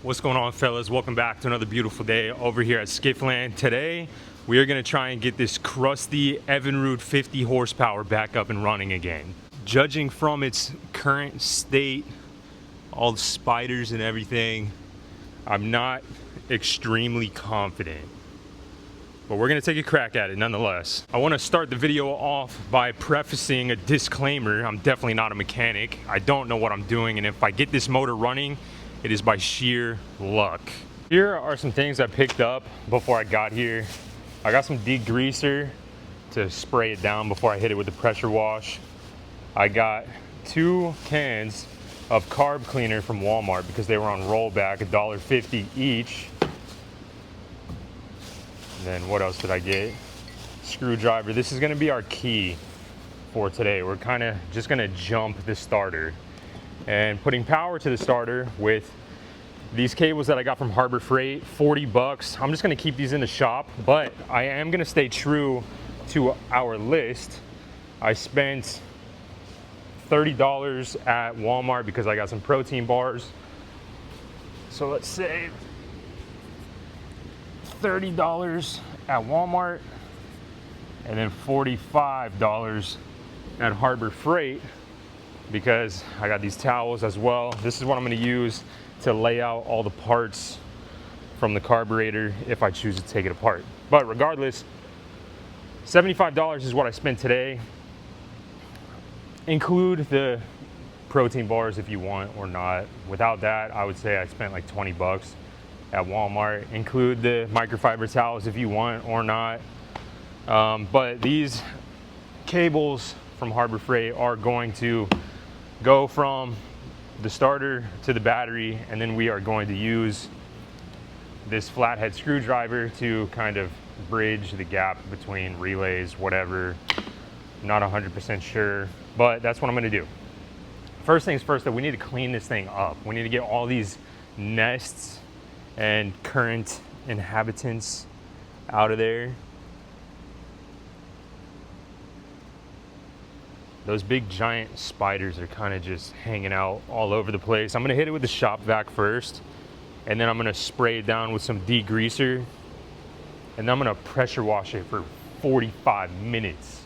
What's going on, fellas? Welcome back to another beautiful day over here at Skiff Land. Today we are going to try and get this crusty Evinrude 50 horsepower back up and running again. Judging from its current state, all the spiders and everything, I'm not extremely confident, but we're going to take a crack at it nonetheless. I want to start the video off by prefacing a disclaimer. I'm definitely not a mechanic. I don't know what I'm doing, and if I get this motor running, it is by sheer luck. Here are some things I picked up before I got here. I got some degreaser to spray it down before I hit it with the pressure wash. I got 2 cans of carb cleaner from Walmart because they were on rollback, $1.50 each. And then what else did I get? Screwdriver. This is gonna be our key for today. We're kind of just gonna jump the starter and putting power to the starter with these cables that I got from Harbor Freight, 40 bucks. I'm just gonna keep these in the shop, but I am gonna stay true to our list. I spent $30 at Walmart because I got some protein bars. So let's say $30 at Walmart and then $45 at Harbor Freight because I got these towels as well. This is what I'm going to use to lay out all the parts from the carburetor if I choose to take it apart. But regardless, $75 is what I spent today. Include the protein bars if you want or not. Without that, I would say I spent like 20 bucks at Walmart. Include the microfiber towels if you want or not. But these cables from Harbor Freight are going to go from the starter to the battery, and then we are going to use this flathead screwdriver to kind of bridge the gap between relays, whatever. I'm not 100% sure, but that's what I'm gonna do. First things first, that we need to clean this thing up. We need to get all these nests and current inhabitants out of there. Those big giant spiders are kind of just hanging out all over the place. I'm gonna hit it with the shop vac first, and then I'm gonna spray it down with some degreaser, and then I'm gonna pressure wash it for 45 minutes.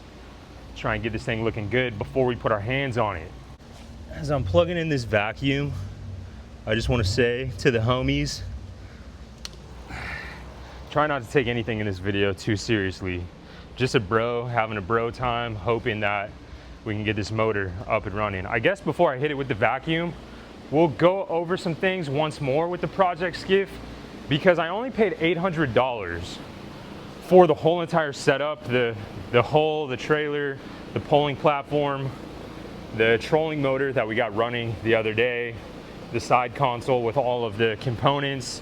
Try and get this thing looking good before we put our hands on it. As I'm plugging in this vacuum, I just wanna say to the homies, try not to take anything in this video too seriously. Just a bro, having a bro time, hoping that we can get this motor up and running. I guess before I hit it with the vacuum, we'll go over some things once more with the Project Skiff, because I only paid $800 for the whole entire setup, the hull, the trailer, the polling platform, the trolling motor that we got running the other day, the side console with all of the components,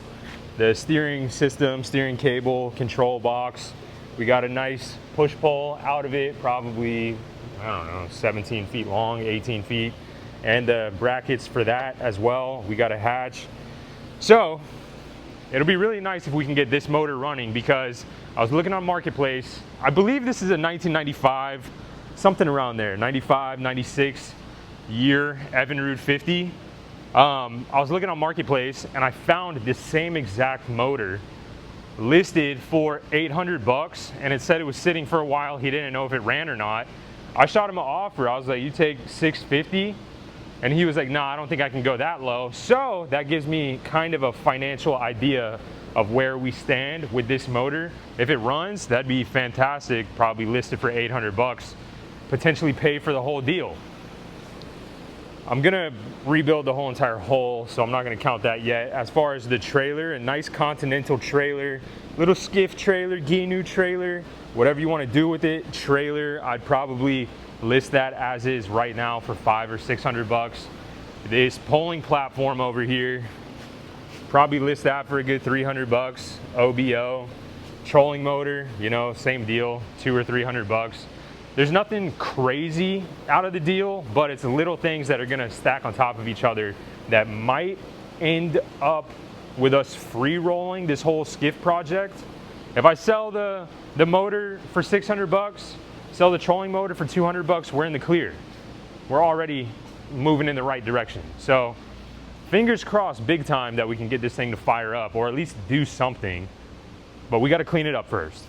the steering system, steering cable, control box. We got a nice push pull out of it, probably, I don't know, 17 feet long, 18 feet, and the brackets for that as well. We got a hatch. So it'll be really nice if we can get this motor running, because I was looking on Marketplace. I believe this is a 1995, something around there, 95, 96 year Evinrude 50. I was looking on Marketplace and I found the same exact motor listed for 800 bucks, and it said it was sitting for a while. He didn't know if it ran or not. I shot him an offer. I was like, you take 650? And he was like, nah, I don't think I can go that low. So that gives me kind of a financial idea of where we stand with this motor. If it runs, that'd be fantastic. Probably listed for 800 bucks, potentially pay for the whole deal. I'm gonna rebuild the whole entire hull, so I'm not gonna count that yet. As far as the trailer, a nice Continental trailer, little Skiff trailer, GNU trailer, whatever you wanna do with it, trailer, I'd probably list that as is right now for 500 or 600 bucks. This polling platform over here, probably list that for a good 300 bucks, OBO. Trolling motor, you know, same deal, 200 or 300 bucks. There's nothing crazy out of the deal, but it's little things that are gonna stack on top of each other that might end up with us free rolling this whole Skiff project. If I sell the motor for 600 bucks, sell the trolling motor for 200 bucks, we're in the clear. We're already moving in the right direction. So fingers crossed big time that we can get this thing to fire up, or at least do something. But we got to clean it up first.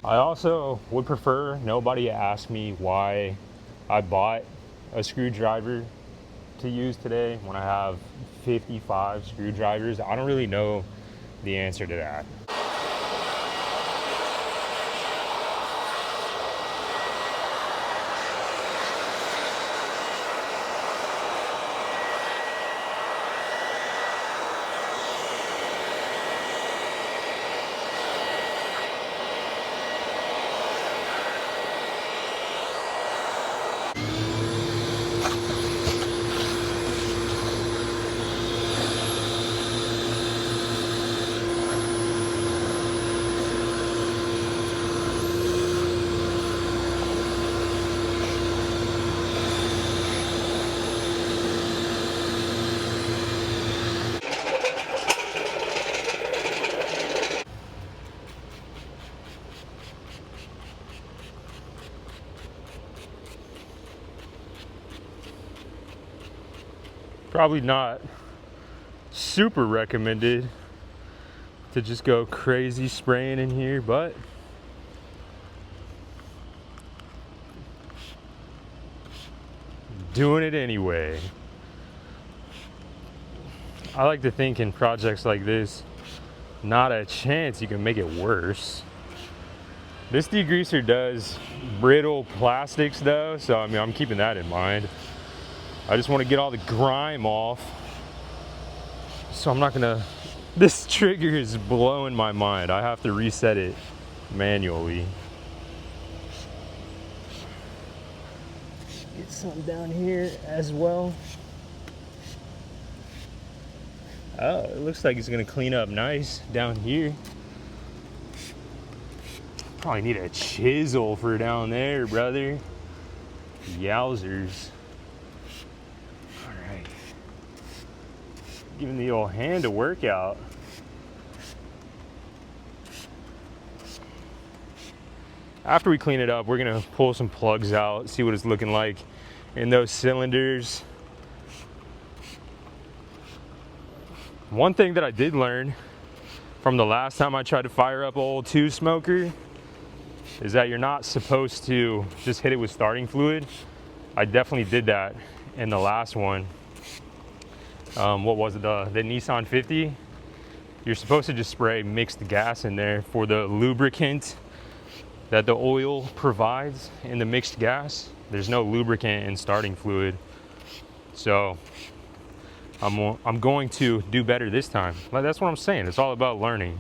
I also would prefer nobody ask me why I bought a screwdriver to use today when I have 55 screwdrivers. I don't really know the answer to that. Probably not super recommended to just go crazy spraying in here, but doing it anyway. I like to think in projects like this, not a chance you can make it worse. This degreaser does brittle plastics though, so I mean, I'm keeping that in mind. I just want to get all the grime off, so I'm not gonna, this trigger is blowing my mind. I have to reset it manually. Get some down here as well. Oh, it looks like it's gonna clean up nice down here. Probably need a chisel for down there, brother. Yowzers. Alright. Giving the old hand a workout. After we clean it up, we're gonna pull some plugs out, see what it's looking like in those cylinders. One thing that I did learn from the last time I tried to fire up old 2 smoker is that you're not supposed to just hit it with starting fluid. I definitely did that in the last one. What was it, the Nissan 50? You're supposed to just spray mixed gas in there for the lubricant that the oil provides in the mixed gas. There's no lubricant in starting fluid. So I'm going to do better this time. Like, that's what I'm saying. It's all about learning.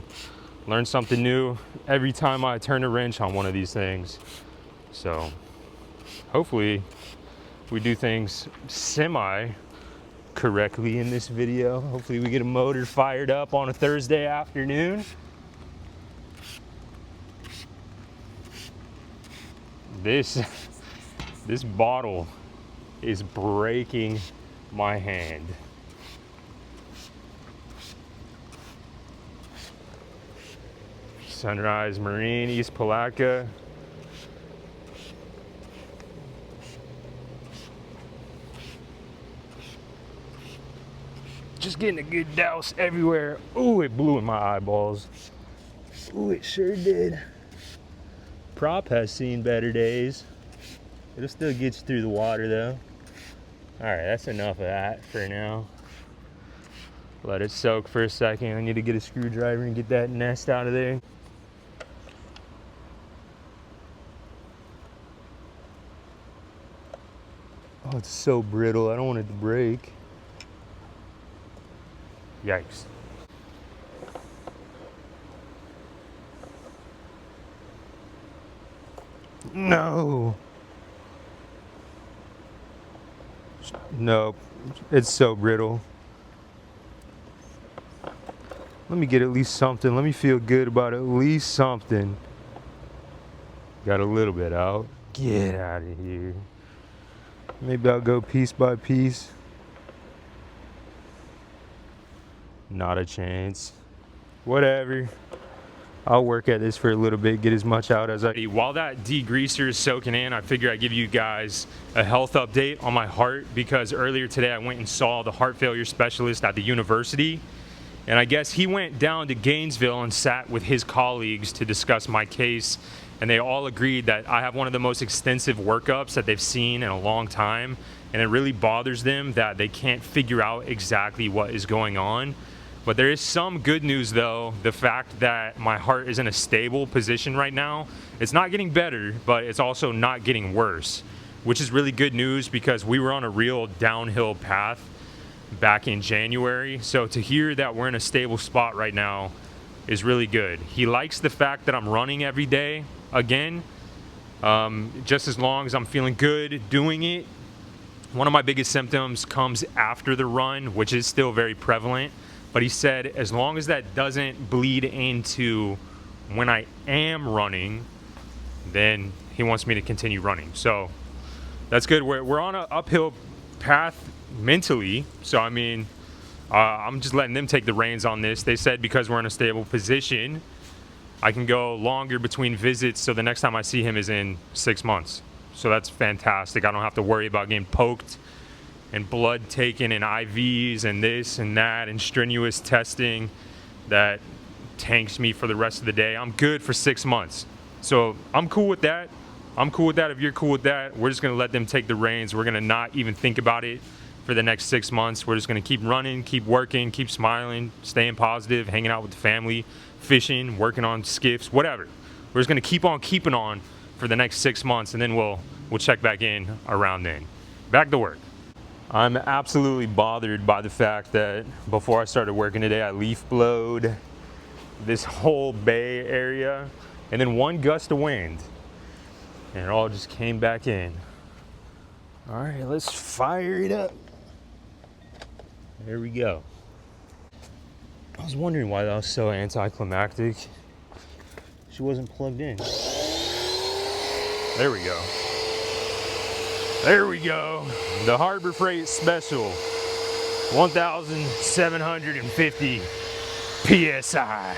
Learn something new every time I turn a wrench on one of these things. So hopefully we do things semi correctly in this video. Hopefully we get a motor fired up on a Thursday afternoon. This bottle is breaking my hand. Sunrise Marine, East Palatka. Just getting a good douse everywhere. Ooh, it blew in my eyeballs. Ooh, it sure did. Prop has seen better days. It'll still get you through the water though. All right, that's enough of that for now. Let it soak for a second. I need to get a screwdriver and get that nest out of there. Oh, it's so brittle. I don't want it to break. Yikes. No. Nope. It's so brittle. Let me get at least something. Let me feel good about at least something. Got a little bit out. Get out of here. Maybe I'll go piece by piece. Not a chance. Whatever. I'll work at this for a little bit, get as much out as I... While that degreaser is soaking in, I figure I'd give you guys a health update on my heart, because earlier today I went and saw the heart failure specialist at the university. And I guess he went down to Gainesville and sat with his colleagues to discuss my case. And they all agreed that I have one of the most extensive workups that they've seen in a long time. And it really bothers them that they can't figure out exactly what is going on. But there is some good news though, the fact that my heart is in a stable position right now. It's not getting better, but it's also not getting worse, which is really good news because we were on a real downhill path back in January. So to hear that we're in a stable spot right now is really good. He likes the fact that I'm running every day again, just as long as I'm feeling good doing it. One of my biggest symptoms comes after the run, which is still very prevalent. But he said, as long as that doesn't bleed into when I am running, then he wants me to continue running. So that's good. We're on an uphill path mentally. So, I mean, I'm just letting them take the reins on this. They said because we're in a stable position, I can go longer between visits. So the next time I see him is in 6 months. So that's fantastic. I don't have to worry about getting poked and blood taken and IVs and this and that and strenuous testing that tanks me for the rest of the day. I'm good for 6 months. So I'm cool with that. I'm cool with that. If you're cool with that, we're just gonna let them take the reins. We're gonna not even think about it for the next 6 months. We're just gonna keep running, keep working, keep smiling, staying positive, hanging out with the family, fishing, working on skiffs, whatever. We're just gonna keep on keeping on for the next 6 months, and then we'll check back in around then. Back to work. I'm absolutely bothered by the fact that before I started working today, I leaf blowed this whole bay area, and then one gust of wind, and it all just came back in. All right, let's fire it up. There we go. I was wondering why that was so anticlimactic. She wasn't plugged in. There we go. There we go. The Harbor Freight Special, 1,750 PSI.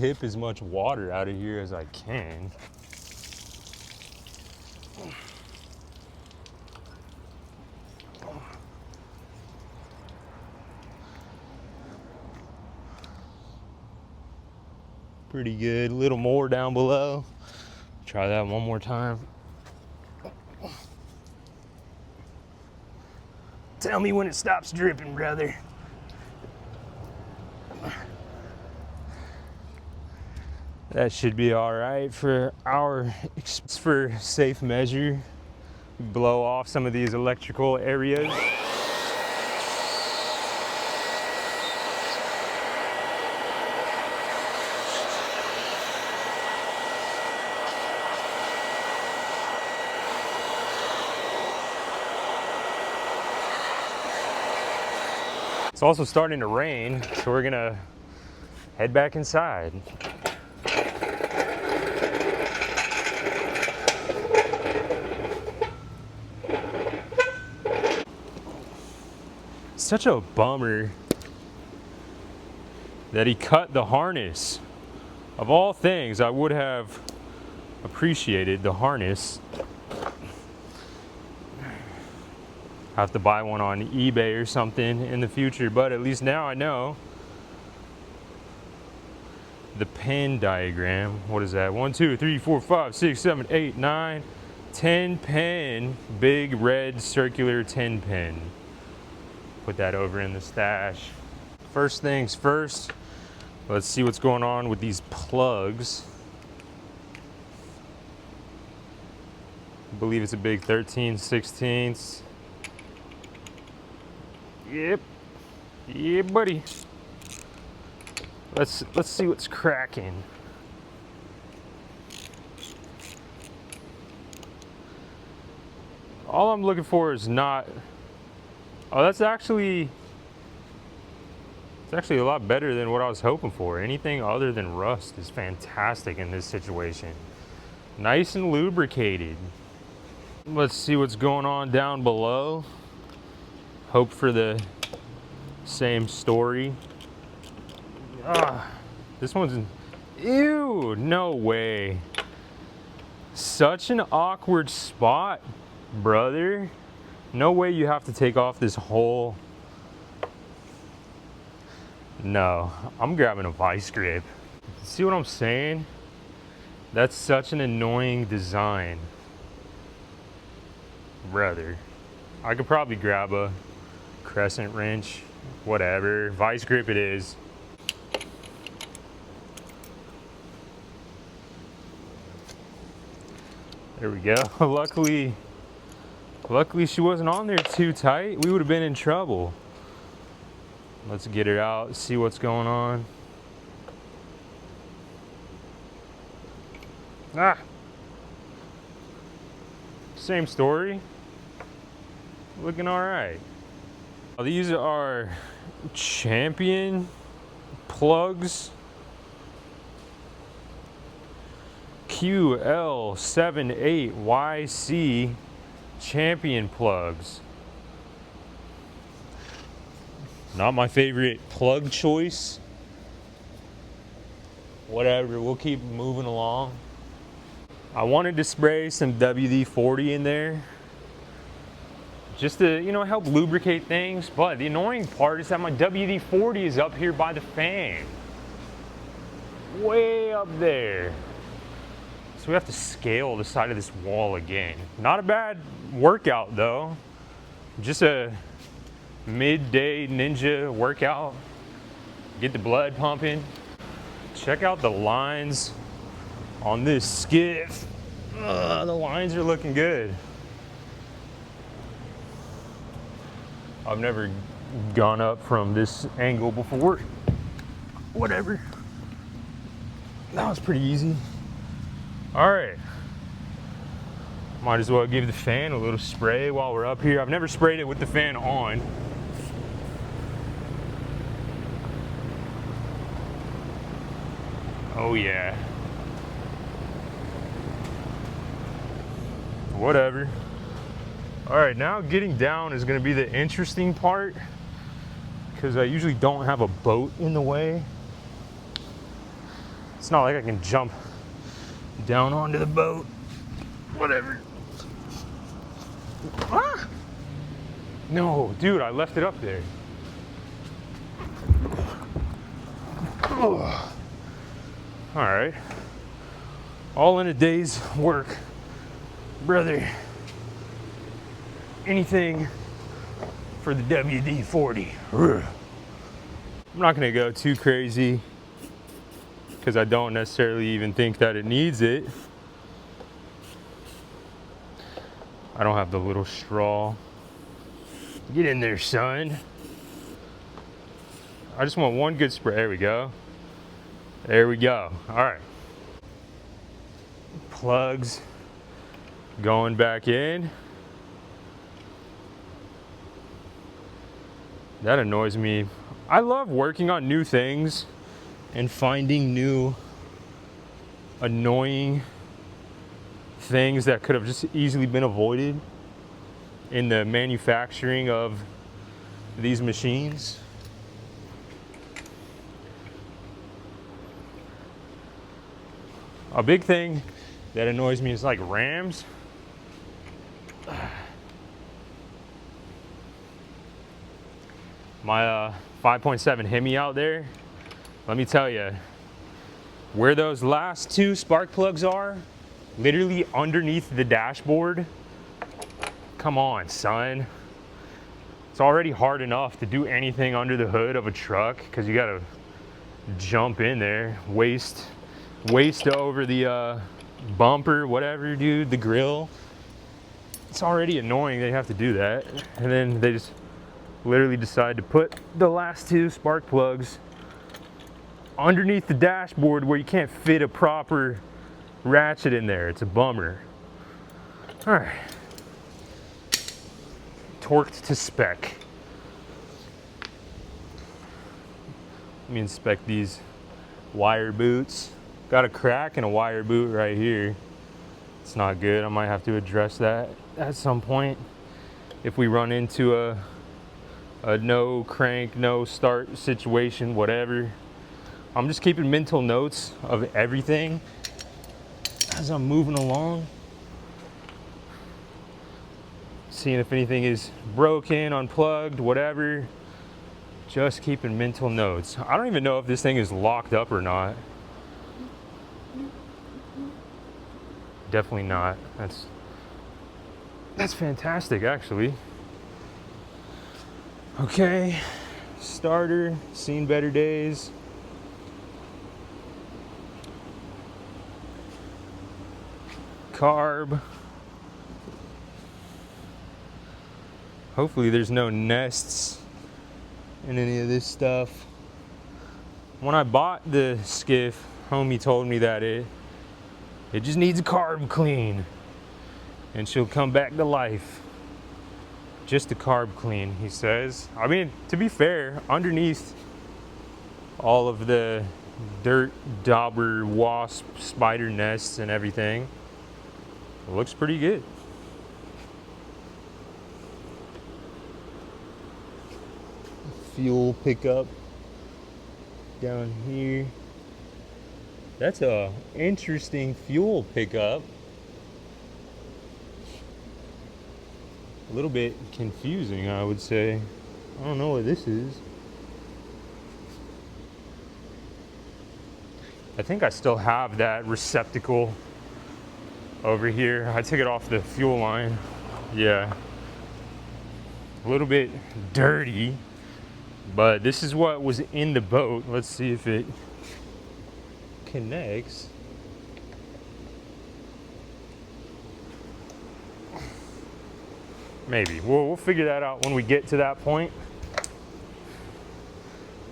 tip as much water out of here as I can. Pretty good. A little more down below. Try that one more time. Tell me when it stops dripping, brother. That should be all right for for safe measure. Blow off some of these electrical areas. It's also starting to rain, so we're gonna head back inside. Such a bummer that he cut the harness. Of all things, I would have appreciated the harness. Have to buy one on eBay or something in the future, but at least now I know the pin diagram. What is that? 1, 2, 3, 4, 5, 6, 7, 8, 9, 10 pin, big red circular 10 pin. Put that over in the stash. First things first, let's see what's going on with these plugs. I believe it's a big 13/16. Yep. Yeah, buddy. Let's see what's cracking. All I'm looking for is not. Oh, it's actually a lot better than what I was hoping for. Anything other than rust is fantastic in this situation. Nice and lubricated. Let's see what's going on down below. Hope for the same story. This one's, ew, no way. Such an awkward spot, brother. No way you have to take off this whole. No, I'm grabbing a vice grip. See what I'm saying? That's such an annoying design. Brother, I could probably grab a crescent wrench, whatever. Vice grip it is. There we go. Luckily she wasn't on there too tight. We would have been in trouble. Let's get her out, see what's going on. Same story. Looking all right. These are Champion plugs. QL78YC Champion plugs. Not my favorite plug choice. Whatever, we'll keep moving along. I wanted to spray some WD-40 in there just to, help lubricate things, but the annoying part is that my WD-40 is up here by the fan. Way up there. So we have to scale the side of this wall again. Not a bad workout though. Just a midday ninja workout. Get the blood pumping. Check out the lines on this skiff. The lines are looking good. I've never gone up from this angle before. Whatever. That was pretty easy. All right. Might as well give the fan a little spray while we're up here. I've never sprayed it with the fan on. Oh yeah. Whatever. All right, now getting down is gonna be the interesting part because I usually don't have a boat in the way. not like I can jump down onto the boat. Whatever. Ah! No, dude, I left it up there. Oh. All right. All in a day's work, brother. Anything for the WD-40. I'm not gonna go too crazy because I don't necessarily even think that it needs it. I don't have the little straw. Get in there, son. I just want one good spray. There we go. There we go. All right. Plugs going back in. That annoys me. I love working on new things and finding new annoying things that could have just easily been avoided in the manufacturing of these machines. A big thing that annoys me is like rams. My 5.7 Hemi out there, let me tell you, where those last two spark plugs are, literally underneath the dashboard, come on, son. It's already hard enough to do anything under the hood of a truck because you gotta jump in there, waist over the bumper, whatever, dude, the grill. It's already annoying they have to do that. And then they just literally decide to put the last two spark plugs underneath the dashboard where you can't fit a proper ratchet in there. It's a bummer. All right. Torqued to spec. Let me inspect these wire boots. Got a crack in a wire boot right here. It's not good. I might have to address that at some point if we run into a no crank, no start situation, whatever. I'm just keeping mental notes of everything as I'm moving along. Seeing if anything is broken, unplugged, whatever. Just keeping mental notes. I don't even know if this thing is locked up or not. Definitely not. That's fantastic, actually. Okay, starter, seen better days. Carb. Hopefully there's no nests in any of this stuff. When I bought the Skiff, homie told me that it just needs a carb clean and she'll come back to life. Just a carb clean, he says. I mean, to be fair, underneath all of the dirt, dauber, wasp, spider nests and everything, it looks pretty good. Fuel pickup down here. That's a interesting fuel pickup. A little bit confusing, I would say. I don't know what this is. I think I still have that receptacle over here. I took it off the fuel line. Yeah. A little bit dirty, but this is what was in the boat. Let's see if it connects. Maybe. We'll figure that out when we get to that point.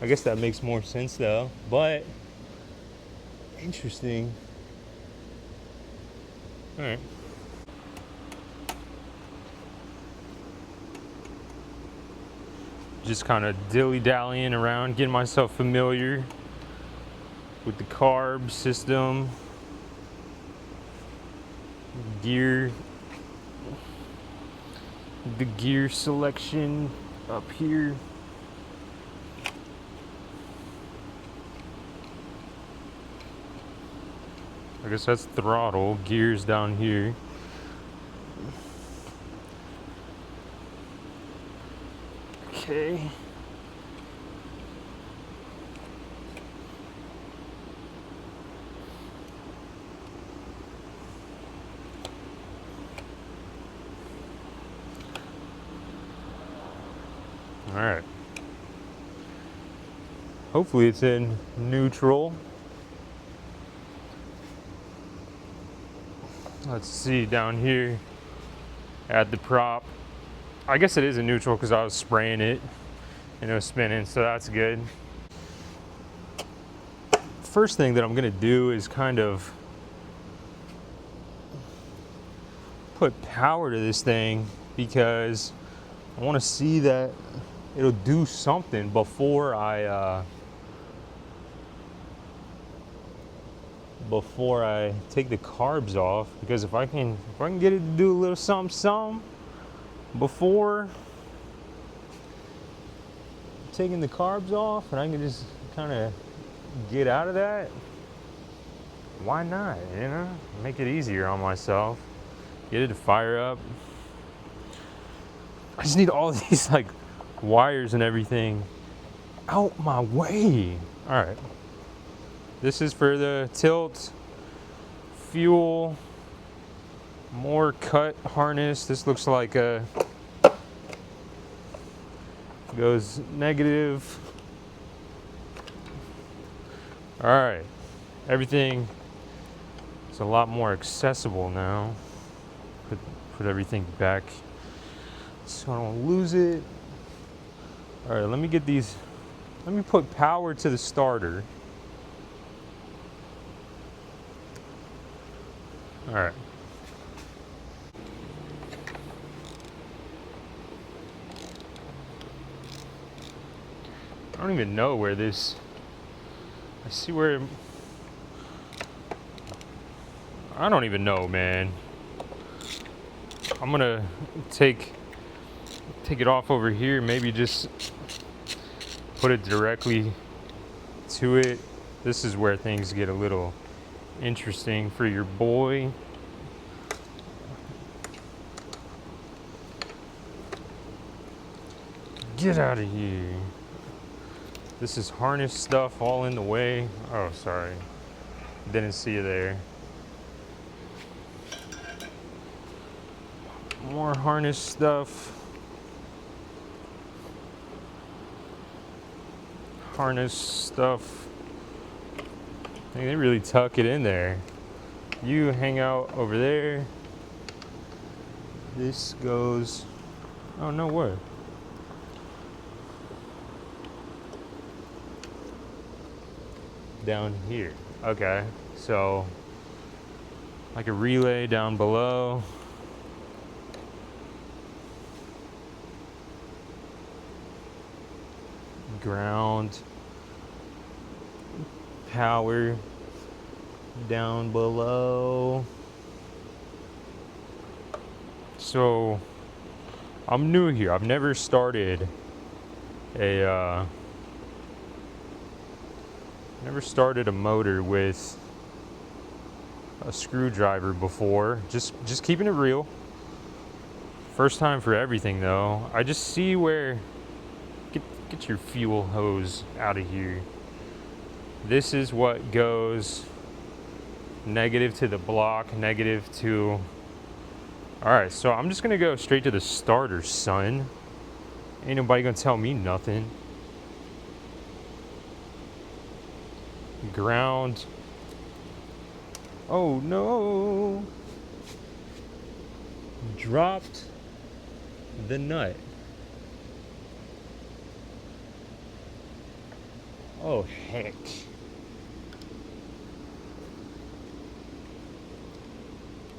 I guess that makes more sense though, but interesting. All right. Just kind of dilly-dallying around, getting myself familiar with the carb system, gear, the gear selection up here. I guess that's throttle, gears down here. Okay. All right. Hopefully it's in neutral. Let's see down here at the prop. I guess it is in neutral because I was spraying it and it was spinning, so that's good. First thing that I'm gonna do is kind of put power to this thing because I want to see that it'll do something before I take the carbs off. Because if I can get it to do a little something before taking the carbs off, and I can just kind of get out of that, why not? You know, make it easier on myself. Get it to fire up. I just need all these like wires and everything out my way. All right. This is for the tilt, fuel, more cut harness. This looks like a goes negative. All right. Everything is a lot more accessible now. Put everything back so I don't lose it. All right, let me get these. Let me put power to the starter. All right. I don't even know where this. I see where. I don't even know, man. I'm gonna take it off over here. Maybe just put it directly to it. This is where things get a little interesting for your boy. Get out of here. This is harness stuff all in the way. Oh, sorry. Didn't see you there. More harness stuff. Harness stuff. They really tuck it in there. You hang out over there. This goes. Oh, no way. Down here. Okay, so like a relay down below. Ground, power down below. So I'm new here. I've never started a motor with a screwdriver before. Just keeping it real. First time for everything though. I just see where. Get your fuel hose out of here. This is what goes negative to the block, negative to. All right, so I'm just gonna go straight to the starter, son. Ain't nobody gonna tell me nothing. Ground. Oh no. Dropped the nut. Oh, heck.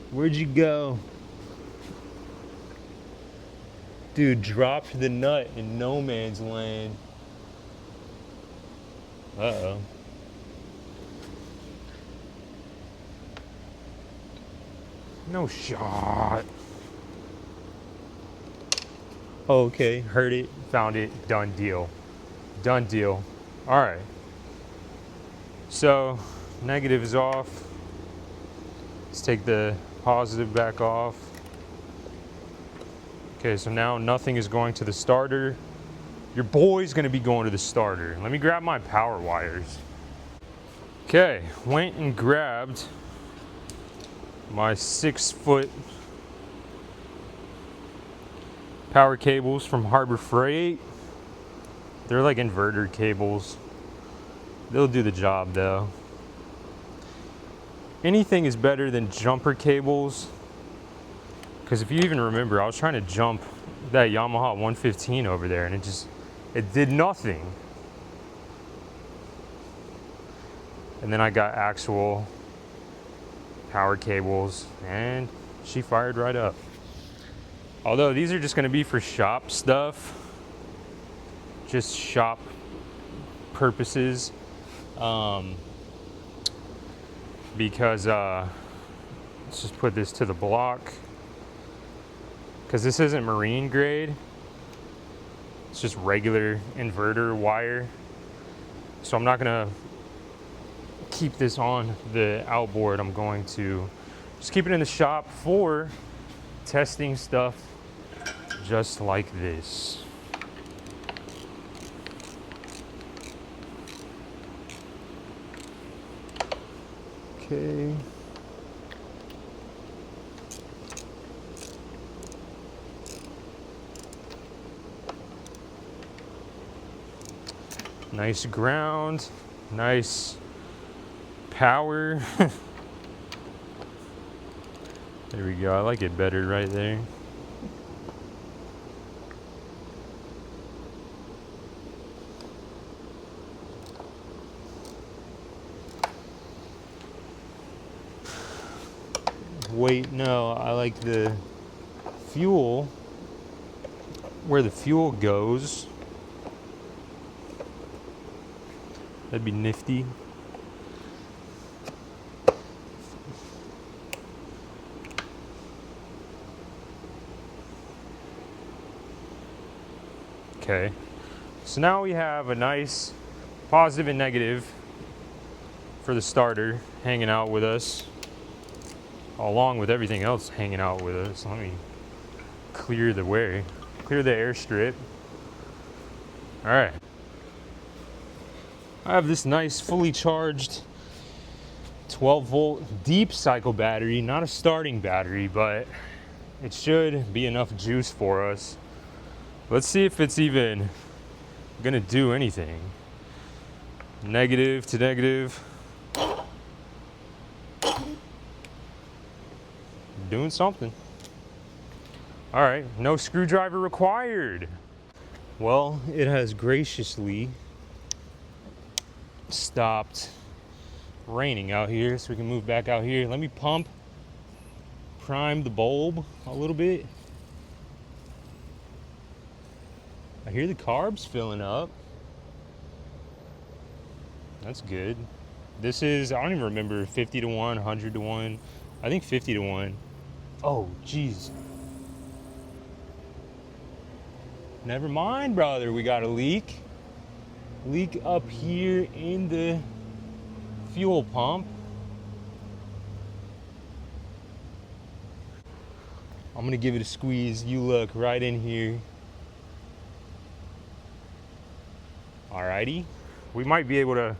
Where'd you go? Dude, dropped the nut in no man's land. Uh-oh. No shot. Okay, heard it, found it, done deal. Done deal. All right. So, negative is off. Let's take the positive back off. Okay, so now nothing is going to the starter. Your boy's gonna be going to the starter. Let me grab my power wires. Okay, went and grabbed my 6-foot power cables from Harbor Freight. They're like inverter cables. They'll do the job though. Anything is better than jumper cables, because if you even remember, I was trying to jump that Yamaha 115 over there and it did nothing. And then I got actual power cables and she fired right up. Although these are just gonna be for shop stuff, just shop purposes. Because let's just put this to the block, because this isn't marine grade, it's just regular inverter wire, so I'm not gonna keep this on the outboard. I'm going to just keep it in the shop for testing stuff just like this. Okay. Nice ground, nice power. There we go, I like it better right there. Wait, no, I like the fuel, where the fuel goes. That'd be nifty. Okay, so now we have a nice positive and negative for the starter hanging out with us, along with everything else hanging out with us. Let me clear the way, clear the airstrip. All right. I have this nice fully charged 12-volt deep cycle battery, not a starting battery, but it should be enough juice for us. Let's see if it's even gonna do anything. Negative to negative. Doing something. All right, no screwdriver required. Well, it has graciously stopped raining out here, so we can move back out here. Let me prime the bulb a little bit. I hear the carbs filling up. That's good. This is, I don't even remember, 50 to 1, 100 to 1. I think 50 to 1. Oh, geez. Never mind, brother. We got a leak. Leak up here in the fuel pump. I'm gonna give it a squeeze. You look right in here. Alrighty. We might be able to,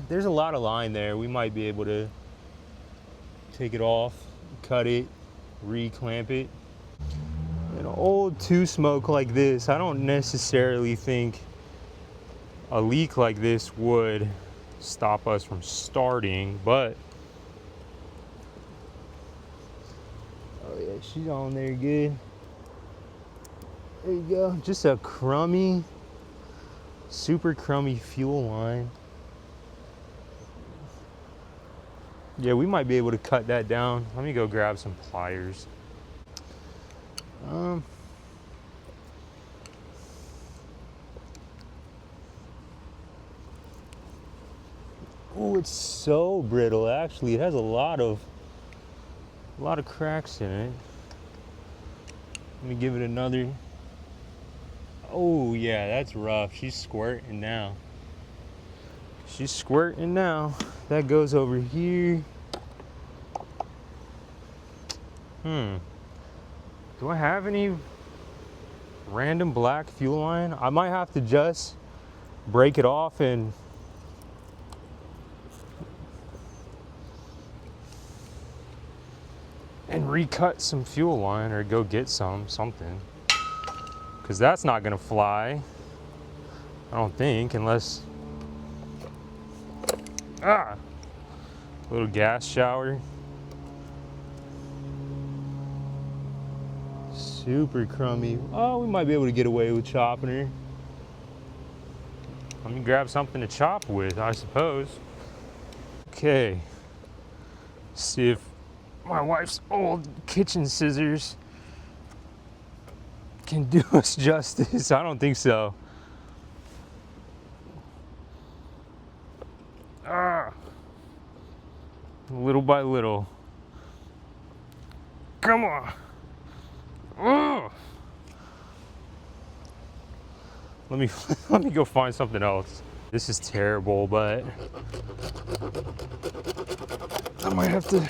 there's a lot of line there. We might be able to take it off, cut it, re-clamp it. An old two-smoke like this, I don't necessarily think a leak like this would stop us from starting, but oh yeah, she's on there good. There you go. Just a crummy, super crummy fuel line. Yeah, we might be able to cut that down. Let me go grab some pliers. Oh, it's so brittle. Actually, it has a lot of cracks in it. Let me give it another. Oh yeah, that's rough. She's squirting now. She's squirting now. That goes over here. Do I have any random black fuel line? I might have to just break it off and recut some fuel line, or go get something. Because that's not gonna fly, I don't think, unless, little gas shower. Super crummy. Oh, we might be able to get away with chopping her. Let me grab something to chop with, I suppose. Okay. See if my wife's old kitchen scissors can do us justice. I don't think so. Little by little. Come on. Let me go find something else. This is terrible, but I might have to.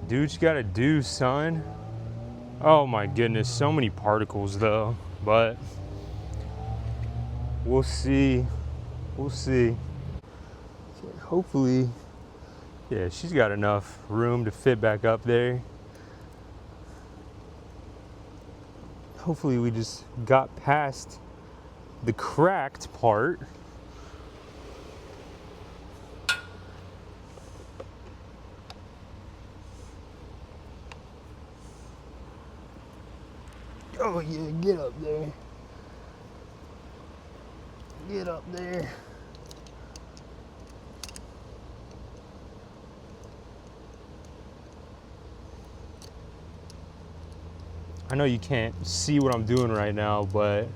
Do what you gotta do, son. Oh my goodness, so many particles though, but we'll see. We'll see. Hopefully, yeah, she's got enough room to fit back up there. Hopefully we just got past the cracked part. Oh yeah, get up there. Get up there. I know you can't see what I'm doing right now, but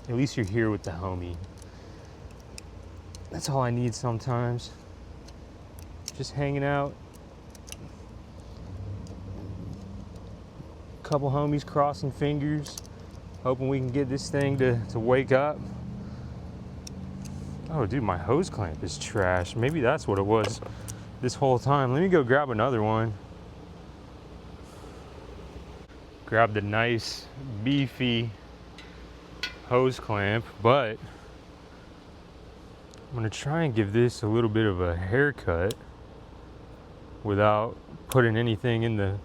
at least you're here with the homie. That's all I need sometimes. Just hanging out. Couple homies crossing fingers, hoping we can get this thing to wake up. Oh dude, my hose clamp is trash. Maybe that's what it was this whole time. Let me go grab another one. Grab the nice beefy hose clamp, but I'm gonna try and give this a little bit of a haircut without putting anything into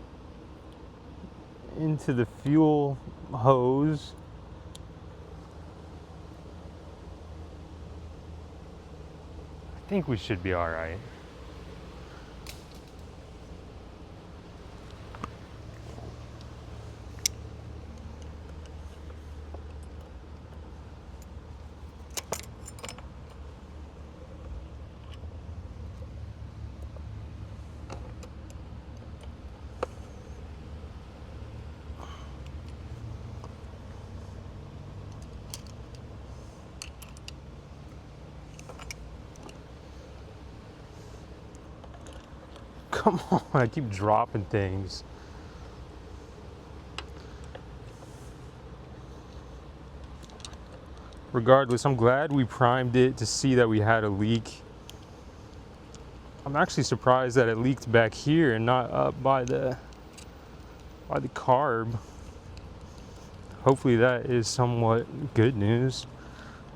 the fuel hose. I think we should be all right. Come on, I keep dropping things. Regardless, I'm glad we primed it to see that we had a leak. I'm actually surprised that it leaked back here and not up by the carb. Hopefully that is somewhat good news.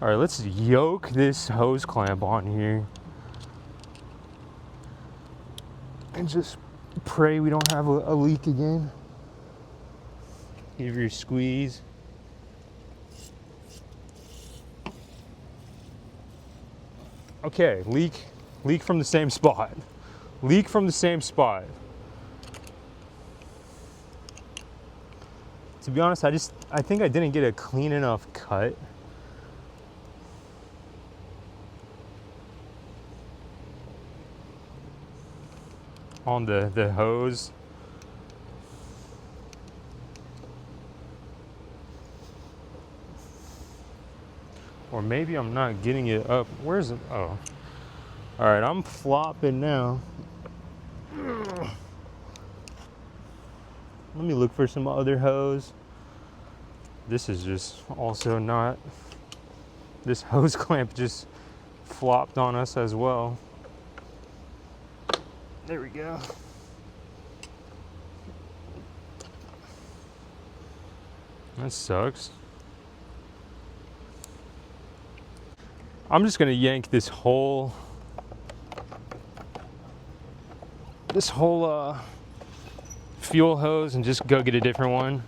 All right, let's yoke this hose clamp on here and just pray we don't have a leak again. Give your squeeze. Okay, leak from the same spot. Leak from the same spot. To be honest, I think I didn't get a clean enough cut. On the hose. Or maybe I'm not getting it up. Where's it? Oh. All right, I'm flopping now. Let me look for some other hose. This is just also not, this hose clamp just flopped on us as well. There we go. That sucks. I'm just gonna yank this whole fuel hose and just go get a different one.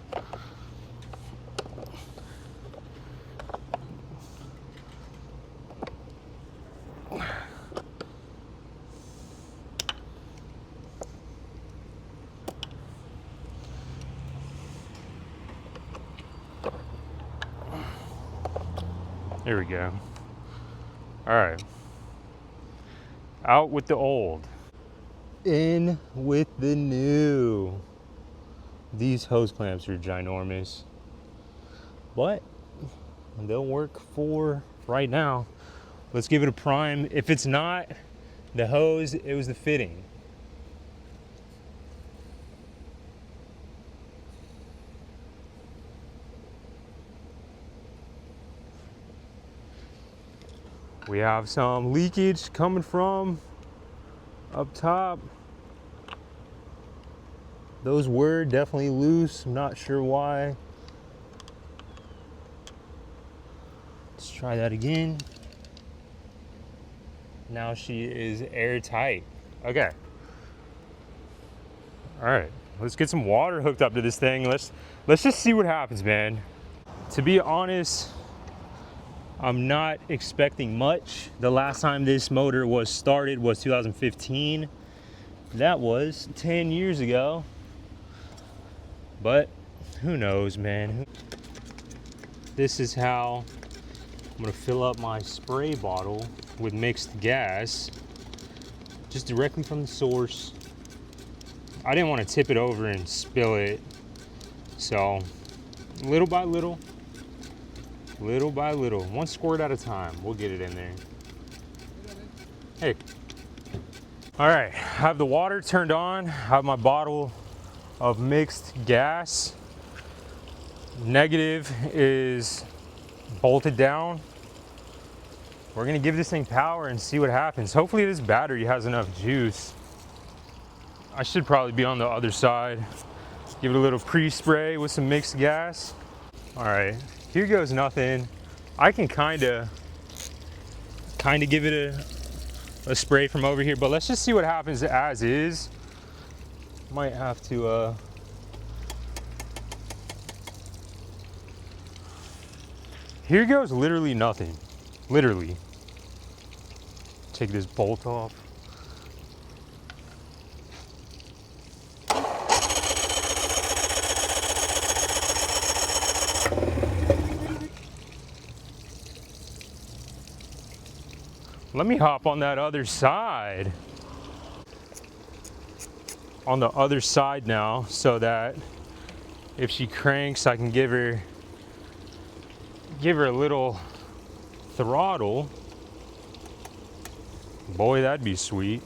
There we go. All right. Out with the old. In with the new. These hose clamps are ginormous, but they'll work for right now. Let's give it a prime. If it's not the hose, it was the fitting. We have some leakage coming from up top. Those were definitely loose. I'm not sure why. Let's try that again. Now she is airtight. Okay. All right, let's get some water hooked up to this thing. Let's just see what happens, man. To be honest, I'm not expecting much. The last time this motor was started was 2015. That was 10 years ago. But who knows, man. This is how I'm gonna fill up my spray bottle with mixed gas, just directly from the source. I didn't want to tip it over and spill it, so little by little, one squirt at a time, we'll get it in there. Hey. All right, I have the water turned on. I have my bottle of mixed gas. Negative is bolted down. We're gonna give this thing power and see what happens. Hopefully this battery has enough juice. I should probably be on the other side. Give it a little pre-spray with some mixed gas. All right, here goes nothing. I can kinda give it a spray from over here, but let's just see what happens as is. Might have to here goes literally nothing. Literally. Take this bolt off. Let me hop on that other side. On the other side now, so that if she cranks, I can give her a little throttle. Boy, that'd be sweet.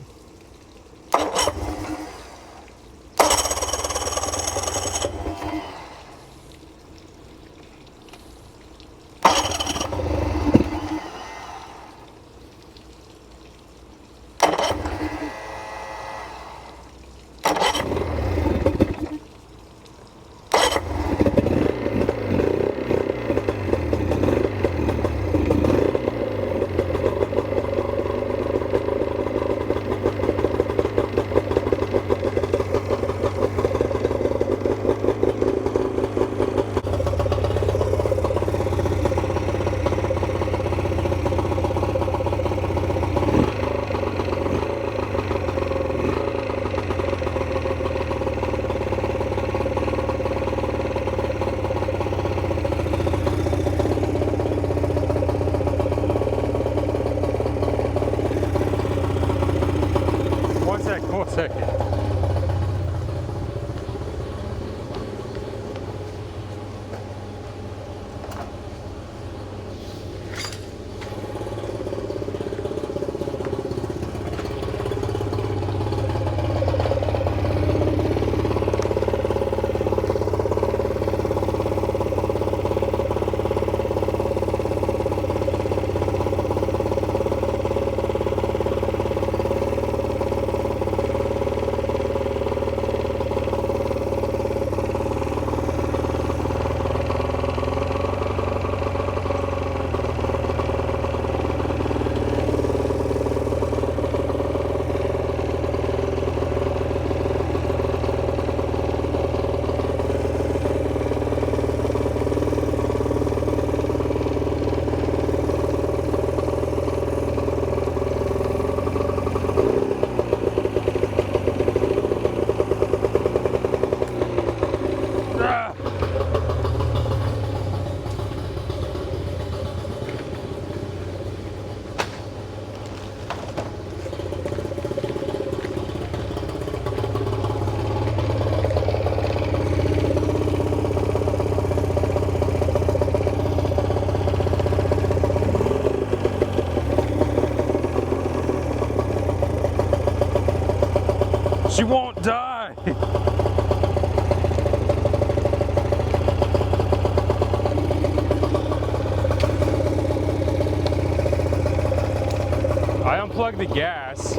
unplug the gas.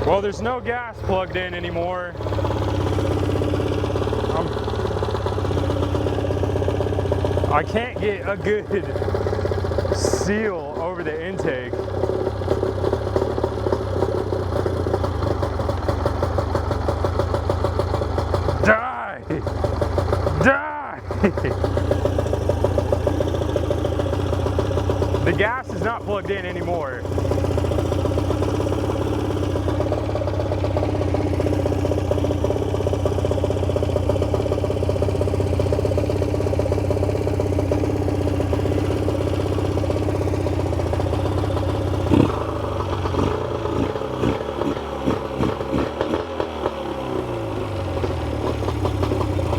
Well, there's no gas plugged in anymore. I can't get a good seal over the intake. Die! Die! The gas is not plugged in anymore.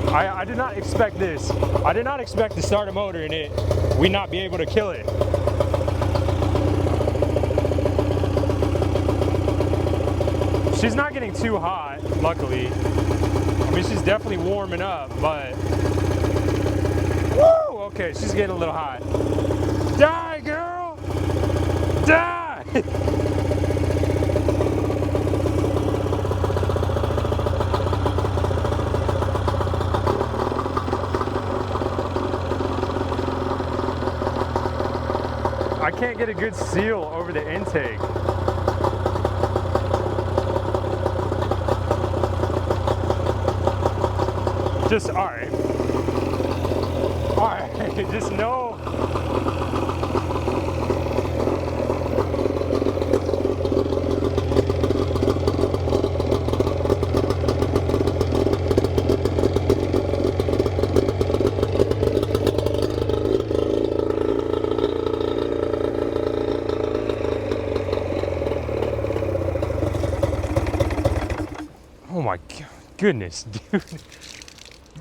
I did not expect this. I did not expect to start a motor and we not be able to kill it. She's not getting too hot, luckily. I mean, she's definitely warming up, but... Woo! Okay, she's getting a little hot. Die, girl! Die! I can't get a good seal over the intake. Just, all right, just no. Oh my goodness, dude.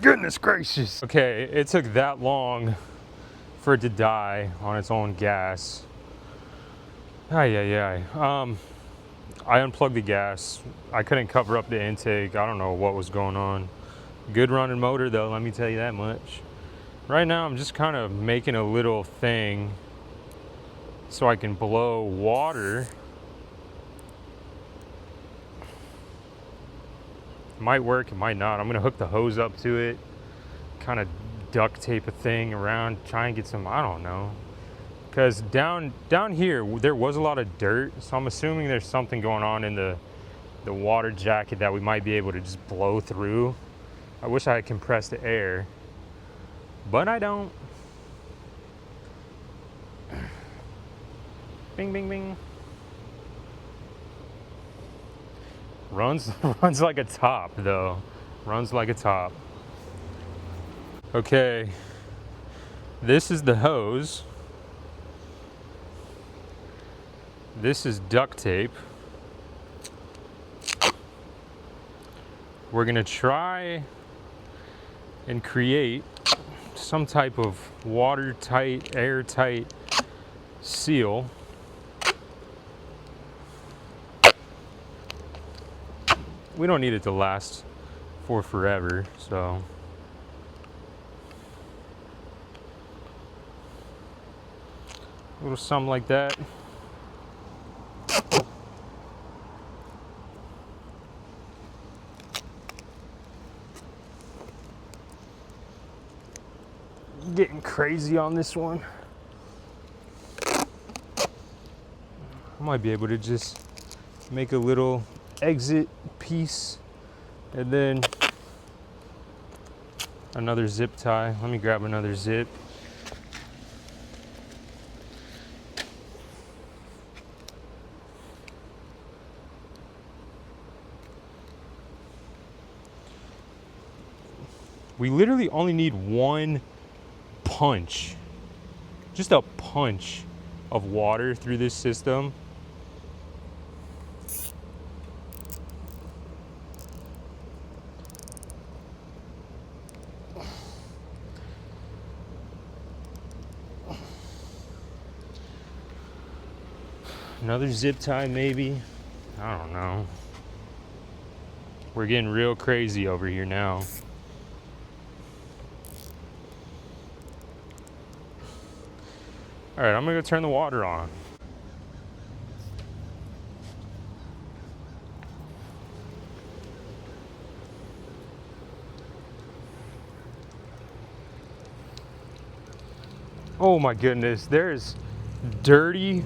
Goodness gracious. Okay, it took that long for it to die on its own gas. I unplugged the gas. I couldn't cover up the intake. I don't know what was going on. Good running motor though, let me tell you that much. Right now I'm just kind of making a little thing so I can blow water. It might work, it might not. I'm gonna hook the hose up to it, kind of duct tape a thing around, try and get some, I don't know. Because down here, there was a lot of dirt, so I'm assuming there's something going on in the water jacket that we might be able to just blow through. I wish I had compressed the air, but I don't. Bing, bing, bing. Runs like a top though. Runs like a top. Okay, this is the hose. This is duct tape. We're gonna try and create some type of watertight, airtight seal. We don't need it to last for forever, so. A little something like that. Getting crazy on this one. I might be able to just make a little exit piece and then another zip tie. Let me grab another zip. We literally only need one punch, just a punch of water through this system. Another zip tie maybe, I don't know. We're getting real crazy over here now. All right, I'm gonna go turn the water on. Oh my goodness, there's dirty,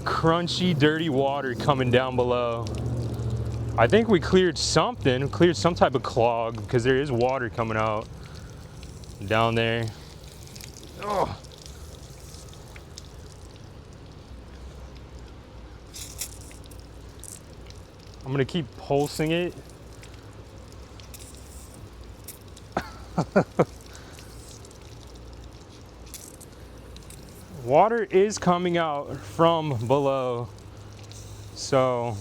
crunchy, dirty water coming down below. I think we cleared something, cleared some type of clog, because there is water coming out down there. Oh. I'm gonna keep pulsing it. Water is coming out from below, so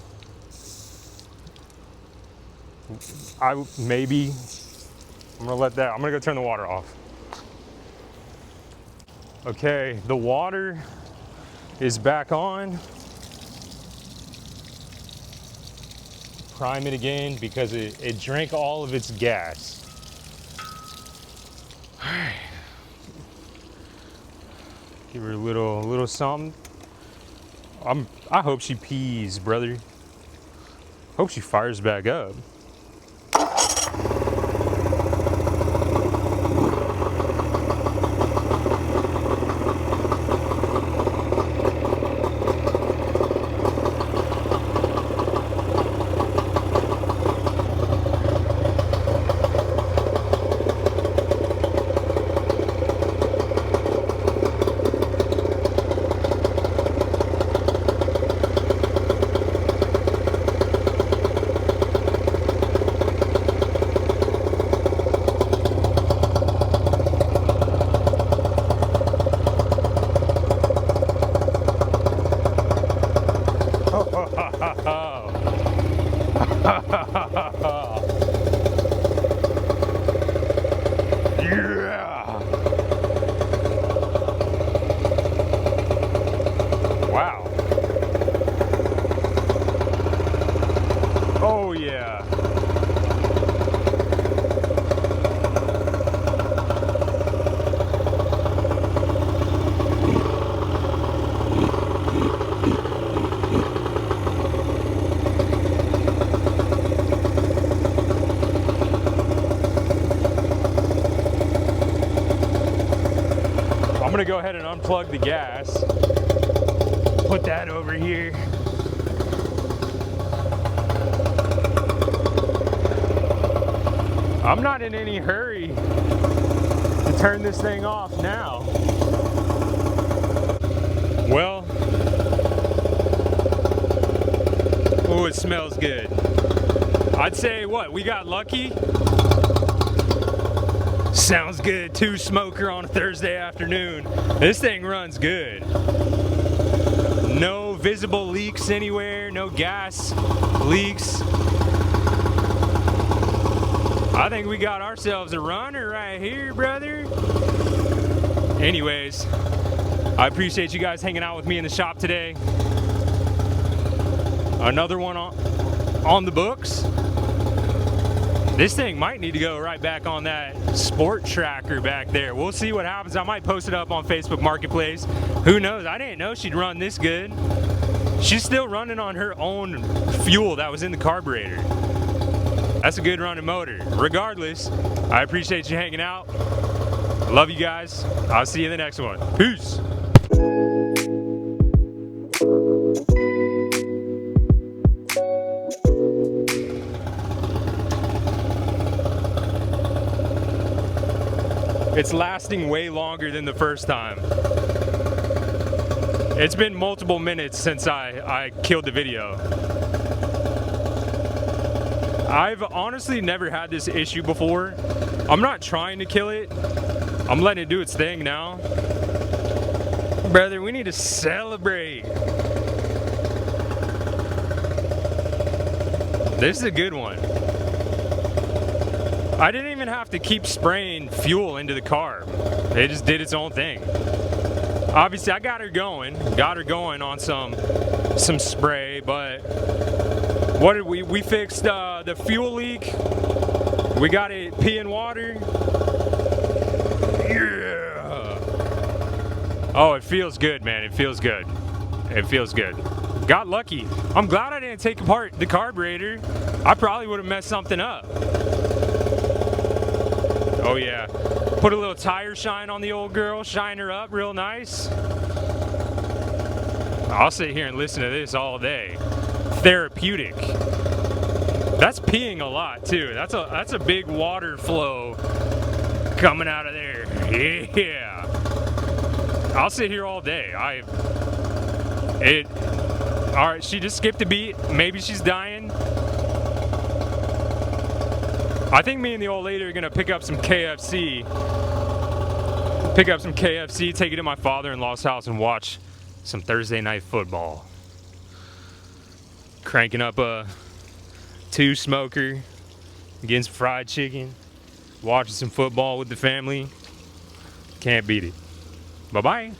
I'm gonna let that, I'm gonna go turn the water off. Okay, the water is back on. Prime it again because it drank all of its gas. All right. Give her a little something. I hope she pees, brother. Hope she fires back up. Yeah. Wow. Oh yeah. I'm gonna go ahead and unplug the gas. Put that over here. I'm not in any hurry to turn this thing off now. Well, oh, it smells good. I'd say what, we got lucky? Sounds good, 2 smoker on a Thursday afternoon. This thing runs good. No visible leaks anywhere, no gas leaks. I think we got ourselves a runner right here, brother. Anyways, I appreciate you guys hanging out with me in the shop today. Another one on the books. This thing might need to go right back on that sport tracker back there. We'll see what happens. I might post it up on Facebook Marketplace. Who knows? I didn't know she'd run this good. She's still running on her own fuel that was in the carburetor. That's a good running motor. Regardless, I appreciate you hanging out. Love you guys. I'll see you in the next one. Peace. It's lasting way longer than the first time. It's been multiple minutes since I killed the video. I've honestly never had this issue before. I'm not trying to kill it. I'm letting it do its thing now. Brother, we need to celebrate. This is a good one. I didn't even have to keep spraying fuel into the car. It just did its own thing. Obviously, I got her going on some spray, but what did we fixed the fuel leak. We got it peeing water. Yeah. Oh, it feels good, man. It feels good. It feels good. Got lucky. I'm glad I didn't take apart the carburetor. I probably would have messed something up. Oh yeah. Put a little tire shine on the old girl, shine her up real nice. I'll sit here and listen to this all day. Therapeutic. That's peeing a lot too. That's a big water flow coming out of there. Yeah. I'll sit here all day. All right, she just skipped a beat. Maybe she's dying. I think me and the old lady are gonna pick up some KFC. Take it to my father-in-law's house and watch some Thursday night football. Cranking up a 2-smoker, getting some fried chicken, watching some football with the family. Can't beat it. Bye-bye.